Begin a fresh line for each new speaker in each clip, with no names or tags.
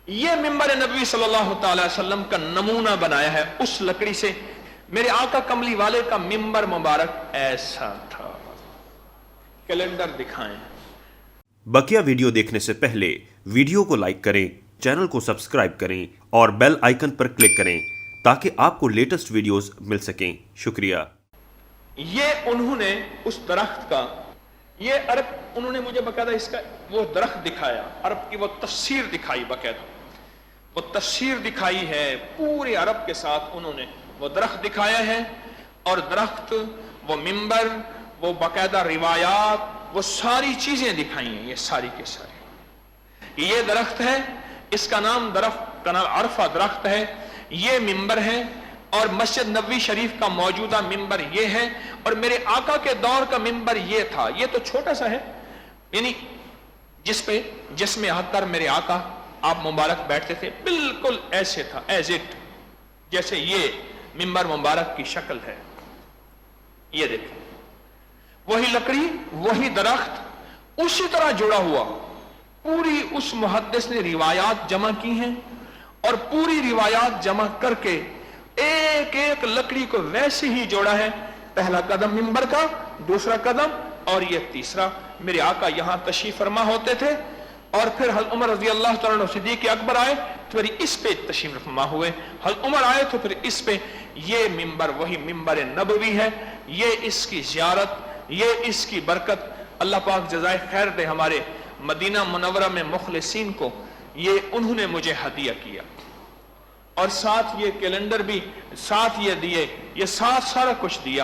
یہ منبر نبوی صلی اللہ تعالی وسلم کا نمونہ بنایا ہے اس لکڑی سے. میرے آقا کملی والے کا منبر مبارک ایسا تھا. کیلنڈر دکھائیں.
بقیہ ویڈیو دیکھنے سے پہلے ویڈیو کو لائک کریں، چینل کو سبسکرائب کریں اور بیل آئیکن پر کلک کریں تاکہ آپ کو لیٹسٹ ویڈیوز مل سکیں. شکریہ.
یہ انہوں نے اس درخت کا، یہ عرب، انہوں نے مجھے باقاعدہ اس کا وہ درخت دکھایا، عرب کی وہ تفسیر دکھائی، باقاعدہ وہ تفسیر دکھائی ہے پورے عرب کے ساتھ. انہوں نے وہ درخت دکھایا ہے، اور درخت، وہ منبر، وہ باقاعدہ روایات، وہ ساری چیزیں دکھائی ہیں. یہ ساری کے سارے یہ درخت ہے، اس کا نام درخت کا نام عرفہ درخت ہے. یہ منبر ہے، اور مسجد نبوی شریف کا موجودہ منبر یہ ہے، اور میرے آقا کے دور کا منبر یہ تھا. یہ تو چھوٹا سا ہے، یعنی جس میں ہاتھ کر میرے آقا آپ مبارک بیٹھتے تھے، بالکل ایسے تھا، ایز اٹ، جیسے یہ منبر مبارک کی شکل ہے. یہ دیکھیں، وہی لکڑی، وہی درخت، اسی طرح جڑا ہوا. پوری اس محدث نے روایات جمع کی ہیں، اور پوری روایات جمع کر کے ایک ایک لکڑی کو ویسے ہی جوڑا ہے. پہلا قدم منبر کا، دوسرا قدم، اور یہ تیسرا. میرے آقا یہاں تشریف فرما ہوتے تھے، اور پھر حضرت عمر رضی اللہ تعالیٰ عنہ صدیق اکبر آئے تو پھر اس پہ تشریف فرما ہوئے. حضرت عمر آئے تو پھر اس پہ. یہ منبر وہی منبر نبوی ہے. یہ اس کی زیارت، یہ اس کی برکت. اللہ پاک جزائے خیر دے ہمارے مدینہ منورہ میں مخلصین کو. یہ انہوں نے مجھے ہدیہ کیا، اور ساتھ یہ کیلنڈر بھی ساتھ یہ دیے، یہ ساتھ سارا کچھ دیا.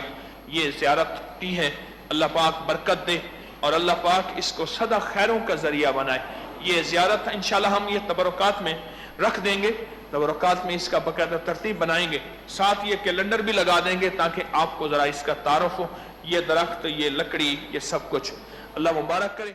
یہ زیارت کی ہے. اللہ پاک برکت دے، اور اللہ پاک اس کو سدا خیروں کا ذریعہ بنائے. یہ زیارت انشاءاللہ ہم یہ تبرکات میں رکھ دیں گے، تبرکات میں اس کا باقاعدہ ترتیب بنائیں گے. ساتھ یہ کیلنڈر بھی لگا دیں گے تاکہ آپ کو ذرا اس کا تعارف ہو. یہ درخت، یہ لکڑی، یہ سب کچھ اللہ مبارک کرے.